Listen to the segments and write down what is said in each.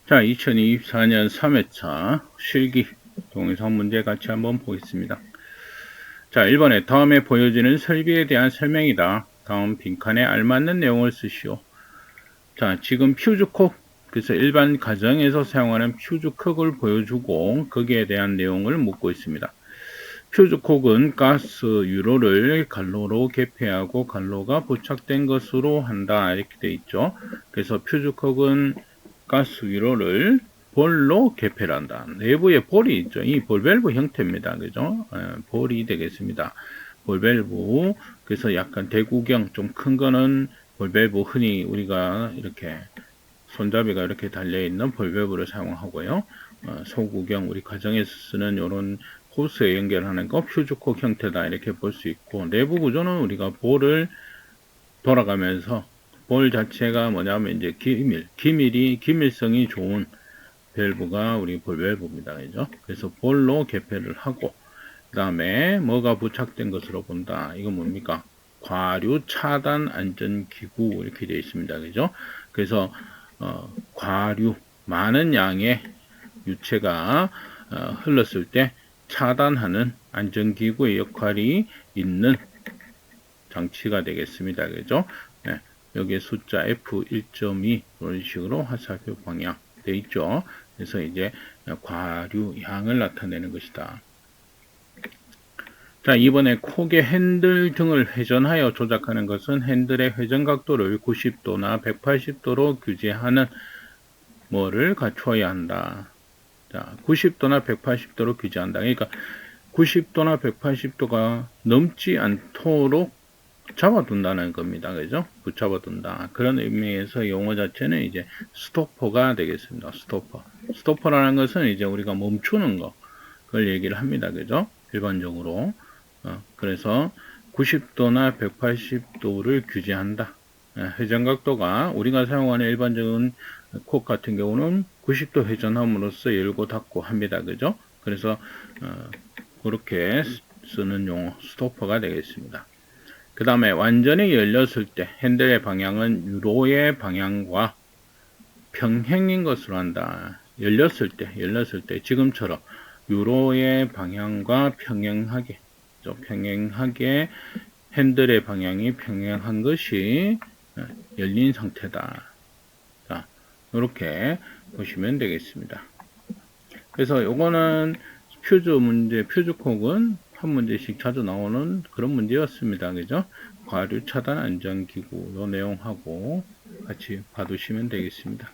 자, 2024년 3회차 실기 동영상 문제 같이 한번 보겠습니다. 자, 1번에 다음에 보여지는 설비에 대한 설명이다. 다음 빈칸에 알맞는 내용을 쓰시오. 자, 지금 퓨즈콕, 그래서 일반 가정에서 사용하는 퓨즈콕을 보여주고 거기에 대한 내용을 묻고 있습니다. 퓨즈콕은 가스 유로를 갈로로 개폐하고 갈로가 부착된 것으로 한다. 이렇게 되어 있죠. 그래서 퓨즈콕은 가스 유로를 볼로 개폐를 한다. 내부에 볼이 있죠. 이 볼밸브 형태입니다. 그죠? 볼이 되겠습니다. 볼밸브. 그래서 약간 대구경 좀 큰 거는 볼밸브, 흔히 우리가 이렇게 손잡이가 이렇게 달려있는 볼밸브를 사용하고요. 소구경, 우리 가정에서 쓰는 이런 호스에 연결하는 거 퓨즈콕 형태다. 이렇게 볼 수 있고, 내부 구조는 우리가 볼을 돌아가면서 볼 자체가 뭐냐면 이제 기밀성이 좋은 밸브가 우리 볼 밸브입니다. 그죠? 그래서 볼로 개폐를 하고, 그 다음에 뭐가 부착된 것으로 본다. 이건 뭡니까? 과류 차단 안전기구 이렇게 되어 있습니다. 그죠? 그래서 과류 많은 양의 유체가 흘렀을 때 차단하는 안전기구의 역할이 있는 장치가 되겠습니다. 그죠? 네, 여기에 숫자 F1.2 이런 식으로 화살표 방향 되어 있죠. 그래서 이제 과류 양을 나타내는 것이다. 자, 이번에 콕의 핸들 등을 회전하여 조작하는 것은 핸들의 회전 각도를 90도나 180도로 규제하는 뭐를 갖추어야 한다. 자, 90도나 180도로 규제한다. 그러니까 90도나 180도가 넘지 않도록 잡아둔다는 겁니다. 그죠? 붙잡아둔다. 그런 의미에서 용어 자체는 이제 스토퍼가 되겠습니다. 스토퍼. 스토퍼라는 것은 이제 우리가 멈추는 거, 그걸 얘기를 합니다. 그죠? 일반적으로. 그래서 90도나 180도를 규제한다. 회전각도가 우리가 사용하는 일반적인 콕 같은 경우는 90도 회전함으로써 열고 닫고 합니다. 그죠? 그래서 그렇게 쓰는 용어 스토퍼가 되겠습니다. 그 다음에 완전히 열렸을 때 핸들의 방향은 유로의 방향과 평행인 것으로 한다. 열렸을 때 지금처럼 유로의 방향과 평행하게 핸들의 방향이 평행한 것이 열린 상태다. 자, 이렇게 보시면 되겠습니다. 그래서 요거는 퓨즈콕은 한 문제씩 자주 나오는 그런 문제였습니다. 그죠? 과류 차단 안전기구 요 내용하고 같이 봐두시면 되겠습니다.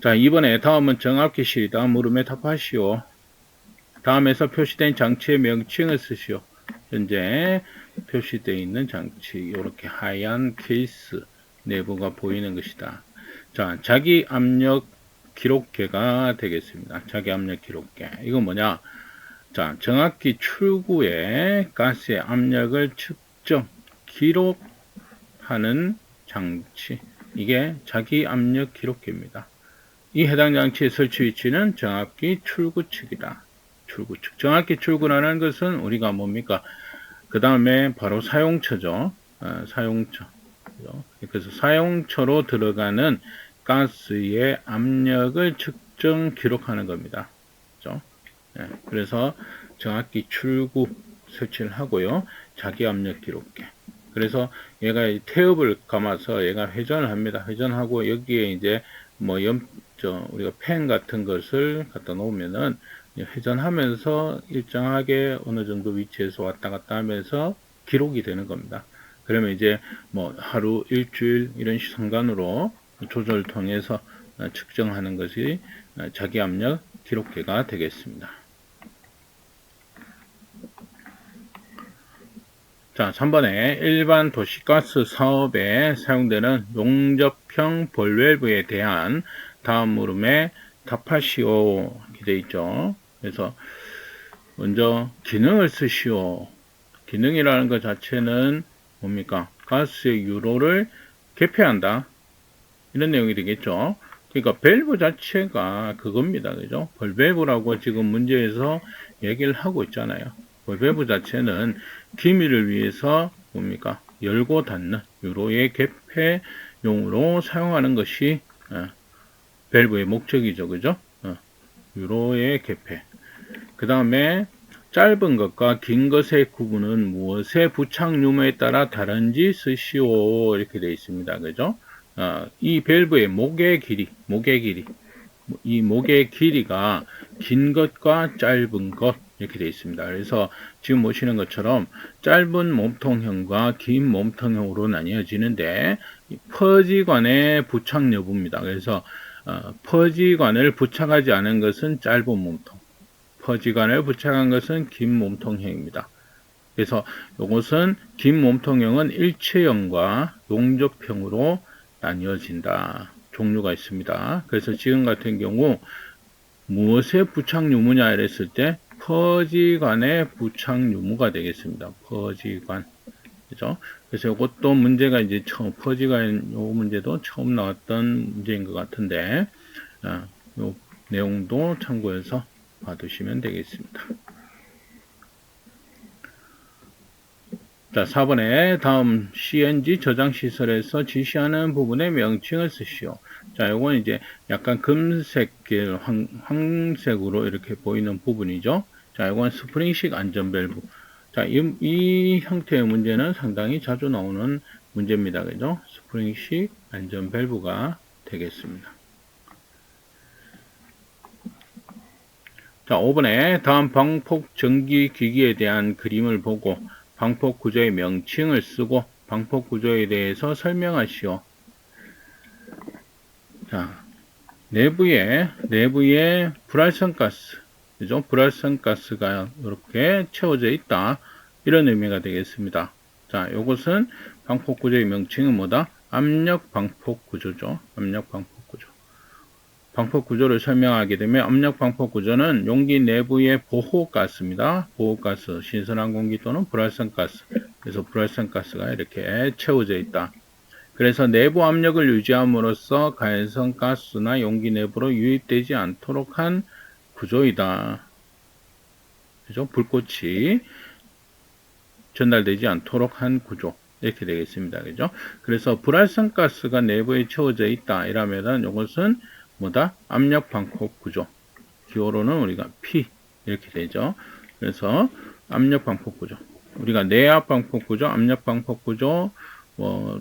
자, 이번에 다음은 정합기실이다. 물음에 답하시오. 다음에서 표시된 장치의 명칭을 쓰시오. 현재 표시되어 있는 장치, 이렇게 하얀 케이스 내부가 보이는 것이다. 자, 자기 압력 기록계가 되겠습니다. 자기 압력 기록계. 이건 뭐냐? 자, 정확히 출구에 가스의 압력을 측정, 기록하는 장치. 이게 자기 압력 기록계입니다. 이 해당 장치의 설치 위치는 정확히 출구 측이다. 출구 측. 정확히 출구라는 것은 우리가 뭡니까? 그 다음에 바로 사용처죠. 사용처. 그래서 사용처로 들어가는 가스의 압력을 측정, 기록하는 겁니다. 그렇죠? 네, 그래서 정확히 출구 설치를 하고요. 자기 압력 기록계. 그래서 얘가 태엽을 감아서 얘가 회전을 합니다. 회전하고 여기에 이제 뭐 우리가 펜 같은 것을 갖다 놓으면은 회전하면서 일정하게 어느 정도 위치에서 왔다 갔다 하면서 기록이 되는 겁니다. 그러면 이제 뭐 하루, 일주일 이런 상간으로 조절을 통해서 측정하는 것이 자기 압력 기록계가 되겠습니다. 자, 3번에 일반 도시가스 사업에 사용되는 용접형 볼밸브에 대한 다음 물음에 답하시오 이렇게 되어 있죠. 그래서 먼저 기능을 쓰시오. 기능이라는 것 자체는 뭡니까? 가스의 유로를 개폐한다. 이런 내용이 되겠죠. 그러니까 밸브 자체가 그겁니다. 그죠? 볼밸브라고 지금 문제에서 얘기를 하고 있잖아요. 볼밸브 자체는 기밀을 위해서 뭡니까? 열고 닫는 유로의 개폐용으로 사용하는 것이 밸브의 목적이죠. 그죠? 유로의 개폐. 그 다음에 짧은 것과 긴 것의 구분은 무엇의 부착 유무에 따라 다른지 쓰시오. 이렇게 되어 있습니다. 그죠? 이 밸브의 목의 길이, 이 목의 길이가 긴 것과 짧은 것 이렇게 되어 있습니다. 그래서 지금 보시는 것처럼 짧은 몸통형과 긴 몸통형으로 나뉘어지는데 퍼지관의 부착 여부입니다. 그래서 퍼지관을 부착하지 않은 것은 짧은 몸통, 퍼지관을 부착한 것은 긴 몸통형입니다. 그래서 이것은 긴 몸통형은 일체형과 용접형으로 나뉘어진다. 종류가 있습니다. 그래서 지금 같은 경우 무엇의 부착 유무냐 이랬을 때 퍼지관의 부착 유무가 되겠습니다. 퍼지관. 그죠? 그래서 이것도 문제가 이제 처음, 퍼지관 요 문제도 처음 나왔던 문제인 것 같은데, 요 내용도 참고해서 봐두시면 되겠습니다. 자, 4번에 다음 CNG 저장 시설에서 지시하는 부분의 명칭을 쓰시오. 자, 요건 이제 약간 금색계 황색으로 이렇게 보이는 부분이죠. 자, 요건 스프링식 안전 밸브. 자, 이 형태의 문제는 상당히 자주 나오는 문제입니다. 그죠? 스프링식 안전 밸브가 되겠습니다. 자, 5번에 다음 방폭 전기 기기에 대한 그림을 보고 방폭 구조의 명칭을 쓰고 방폭 구조에 대해서 설명하시오. 자, 내부에 불활성 가스, 그죠? 불활성 가스가 이렇게 채워져 있다. 이런 의미가 되겠습니다. 자, 이것은 방폭 구조의 명칭은 뭐다? 압력 방폭 구조죠. 압력 방폭 구조. 방폭 구조를 설명하게 되면 압력 방폭 구조는 용기 내부의 보호가스입니다. 보호가스, 신선한 공기 또는 불활성 가스. 그래서 불활성 가스가 이렇게 채워져 있다. 그래서 내부 압력을 유지함으로써 가연성 가스나 용기 내부로 유입되지 않도록 한 구조이다. 그죠? 불꽃이 전달되지 않도록 한 구조. 이렇게 되겠습니다. 그죠? 그래서 불활성 가스가 내부에 채워져 있다. 이라면은 이것은 뭐다? 압력 방폭 구조. 기호로는 우리가 P 이렇게 되죠. 그래서 압력 방폭 구조. 우리가 내압 방폭 구조, 압력 방폭 구조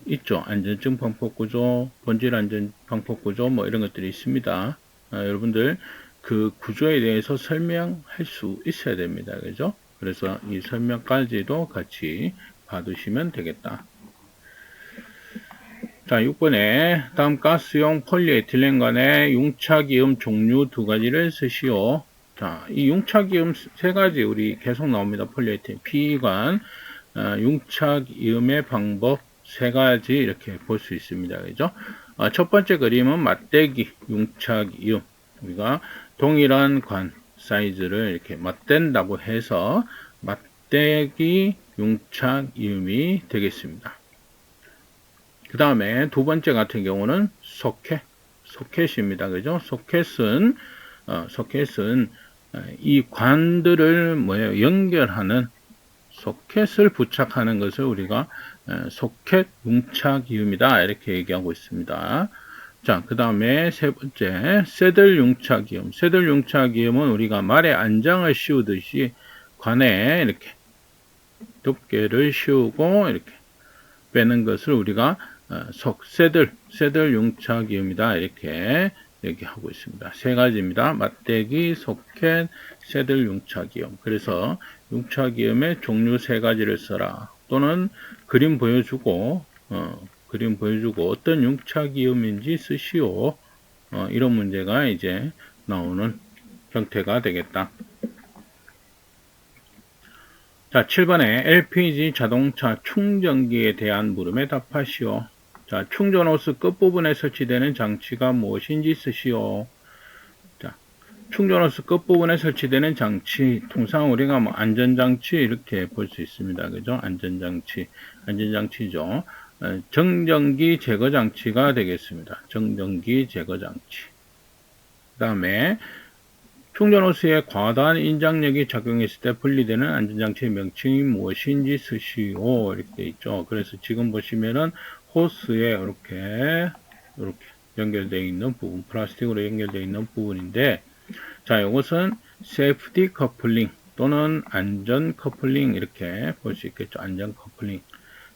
있죠. 안전증 방폭 구조, 본질 안전 방폭 구조 이런 것들이 있습니다. 여러분들 그 구조에 대해서 설명할 수 있어야 됩니다. 그죠? 그래서 이 설명까지도 같이 봐두시면 되겠다. 자, 6번에 다음 가스용 폴리에틸렌간의 융착이음 종류 두 가지를 쓰시오. 자, 이 융착이음 세 가지 우리 계속 나옵니다. 폴리에틸렌, P관, 융착이음의 방법 세 가지 이렇게 볼 수 있습니다. 그죠? 첫 번째 그림은 맞대기 융착이음. 우리가 동일한 관 사이즈를 이렇게 맞댄다고 해서 맞대기 융착이음이 되겠습니다. 그 다음에 두 번째 같은 경우는 소켓입니다. 그죠? 소켓은 이 관들을 연결하는 소켓을 부착하는 것을 우리가 소켓 융착이음이다. 이렇게 얘기하고 있습니다. 자, 그 다음에 세 번째, 새들 융착이음. 새들 융착이음은 우리가 말에 안장을 씌우듯이 관에 이렇게 덮개를 씌우고 이렇게 빼는 것을 우리가 새들 융착이음이다. 이렇게 얘기하고 있습니다. 세 가지입니다. 맞대기, 소켓, 새들 융착이음. 그래서 융착이음의 종류 세 가지를 써라. 또는 그림 보여주고 어떤 융착이음인지 쓰시오. 이런 문제가 이제 나오는 형태가 되겠다. 자, 7번에 LPG 자동차 충전기에 대한 물음에 답하시오. 자, 충전 호스 끝부분에 설치되는 장치가 무엇인지 쓰시오. 자, 충전 호스 끝부분에 설치되는 장치, 통상 우리가 안전장치 이렇게 볼 수 있습니다. 그죠? 안전장치죠. 정전기 제거장치가 되겠습니다. 정전기 제거장치. 그 다음에 충전 호스에 과다한 인장력이 작용했을 때 분리되는 안전장치의 명칭이 무엇인지 쓰시오. 이렇게 돼 있죠. 그래서 지금 보시면은 호스에 이렇게 연결되어 있는 부분, 플라스틱으로 연결되어 있는 부분인데, 자, 이것은 세이프티 커플링 또는 안전 커플링 이렇게 볼 수 있겠죠. 안전 커플링,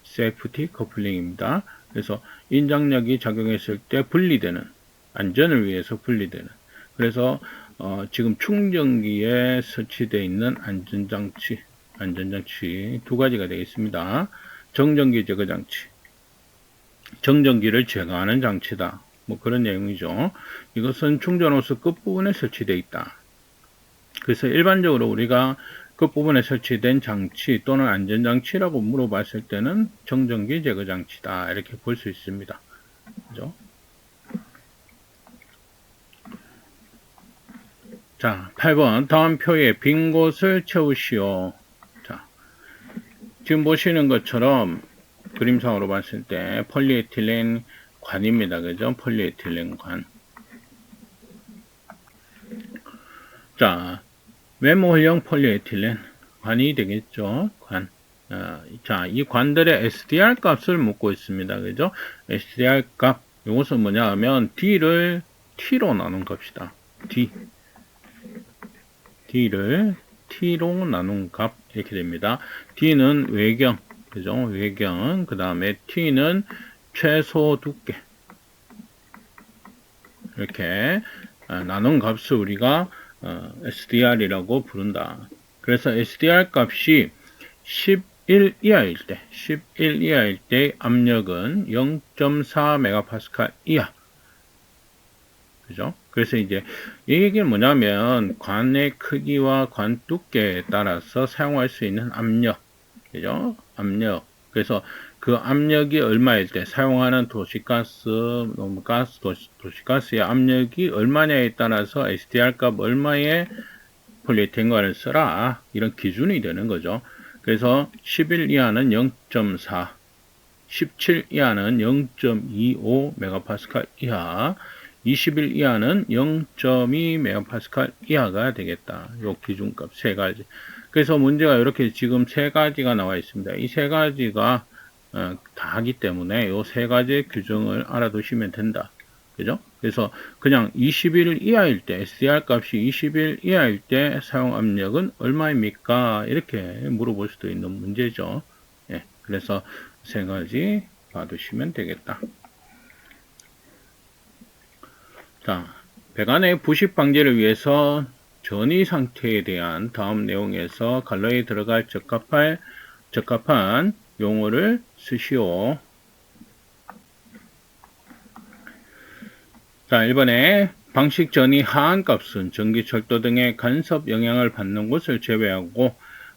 세이프티 커플링입니다. 그래서 인장력이 작용했을 때 분리되는, 안전을 위해서 분리되는. 그래서 지금 충전기에 설치되어 있는 안전장치 두 가지가 되겠습니다. 정전기 제거 장치, 정전기를 제거하는 장치다. 뭐 그런 내용이죠. 이것은 충전 호스 끝부분에 설치되어 있다. 그래서 일반적으로 우리가 끝부분에 설치된 장치 또는 안전장치라고 물어봤을 때는 정전기 제거 장치다. 이렇게 볼 수 있습니다. 그죠? 자, 8번 다음 표에 빈 곳을 채우시오. 자, 지금 보시는 것처럼 그림상으로 봤을 때 폴리에틸렌 관입니다. 그죠? 폴리에틸렌 관. 자, 메모형 폴리에틸렌 관이 되겠죠. 관. 자, 이 관들의 SDR 값을 묻고 있습니다. 그죠? SDR 값. 이것은 뭐냐 하면 D를 T로 나눈 값이다. D를 T로 나눈 값. 이렇게 됩니다. D는 외경. 그죠? 외경. 그 다음에 T는 최소 두께. 이렇게 나눈 값을 우리가 SDR이라고 부른다. 그래서 SDR 값이 11 이하일 때 압력은 0.4MPa 이하. 그죠? 그래서 이제 이 얘기는 뭐냐면 관의 크기와 관 두께에 따라서 사용할 수 있는 압력. 그죠? 압력. 그래서 그 압력이 얼마일 때 사용하는 도시가스, 도시가스의 압력이 얼마냐에 따라서 SDR 값 얼마의 폴리에틸렌관을 써라. 이런 기준이 되는 거죠. 그래서 11 이하는 0.4, 17 이하는 0.25 메가파스칼 이하, 21 이하는 0.2 메가파스칼 이하가 되겠다. 요 기준값 세 가지. 그래서 문제가 이렇게 지금 세 가지가 나와 있습니다. 이 세 가지가 다 하기 때문에 요 세 가지의 규정을 알아두시면 된다. 그죠? 그래서 그냥 21 이하일 때, SDR 값이 21 이하일 때 사용 압력은 얼마입니까? 이렇게 물어볼 수도 있는 문제죠. 예, 그래서 세 가지 봐두시면 되겠다. 자, 배관의 부식 방지를 위해서 전이 상태에 대한 다음 내용에서 갈로에 들어갈 적합한 용어를 쓰시오. 자, 1번에 방식 전이 하한 값은 전기, 철도 등의 간섭 영향을 받는 곳을 제외하고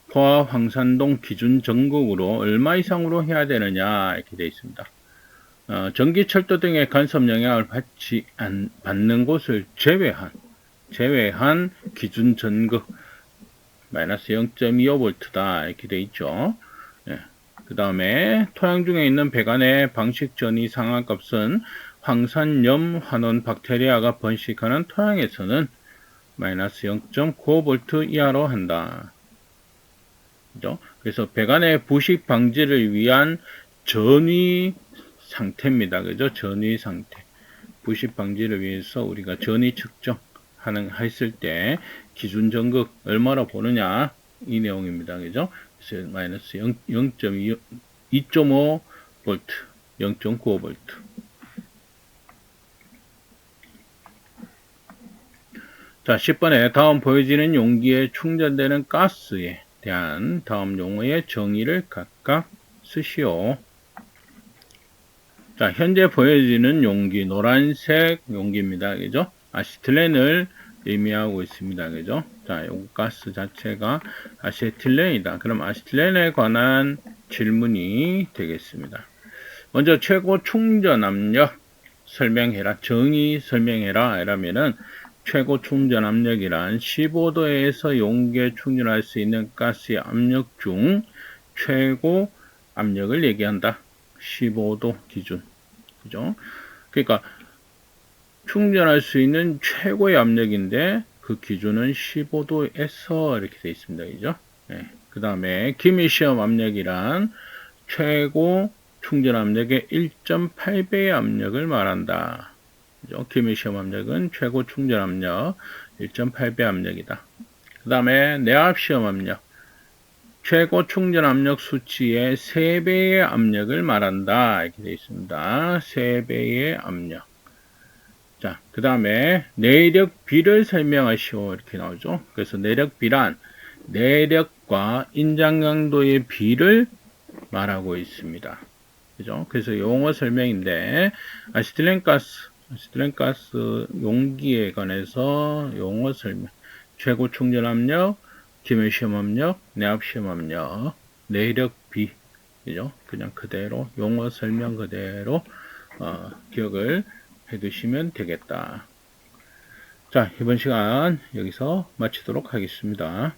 포화 황산동 기준 전극으로 얼마 이상으로 해야 되느냐 이렇게 되어 있습니다. 전기, 철도 등의 간섭 영향을 받는 곳을 제외한 기준 전극 마이너스 0.25V다 이렇게 되어 있죠. 예. 그 다음에 토양 중에 있는 배관의 방식 전이 상한 값은 황산염 환원 박테리아가 번식하는 토양에서는 마이너스 0.95V 이하로 한다. 그죠? 그래서 배관의 부식 방지를 위한 전위 상태입니다. 그죠? 전위 상태. 부식 방지를 위해서 우리가 전위 했을 때 기준 전극 얼마로 보느냐 이 내용입니다. 그죠? 그래서 마이너스 2.5V, 0.95V. 자, 10번에 다음 보여지는 용기에 충전되는 가스에 대한 다음 용어의 정의를 각각 쓰시오. 자, 현재 보여지는 용기, 노란색 용기입니다. 그죠? 아시틸렌을 의미하고 있습니다. 그죠? 자, 요 가스 자체가 아시틸렌이다. 그럼 아시틸렌에 관한 질문이 되겠습니다. 먼저 최고 충전 압력 설명해라. 정의 설명해라. 이러면은 최고 충전 압력이란 15도에서 용기에 충전할 수 있는 가스의 압력 중 최고 압력을 얘기한다. 15도 기준. 그죠? 그러니까 충전할 수 있는 최고의 압력인데 그 기준은 15도에서 이렇게 되어 있습니다. 그죠? 네. 그 다음에 기미시험 압력이란 최고 충전 압력의 1.8배의 압력을 말한다. 그죠? 기밀 시험 압력은 최고 충전 압력 1.8배 압력이다. 그 다음에 내압 시험 압력. 최고 충전 압력 수치의 3배의 압력을 말한다. 이렇게 되어 있습니다. 3배의 압력. 자, 그 다음에 내력비를 설명하시오. 이렇게 나오죠. 그래서 내력비란 내력과 인장 강도의 비를 말하고 있습니다. 그죠? 그래서 용어 설명인데, 아시틸렌가스 용기에 관해서 용어 설명. 최고 충전 압력, 기밀 시험 압력, 내압 시험 압력, 내력비. 그죠? 그냥 그대로, 용어 설명 그대로, 기억을 해두시면 되겠다. 자, 이번 시간 여기서 마치도록 하겠습니다.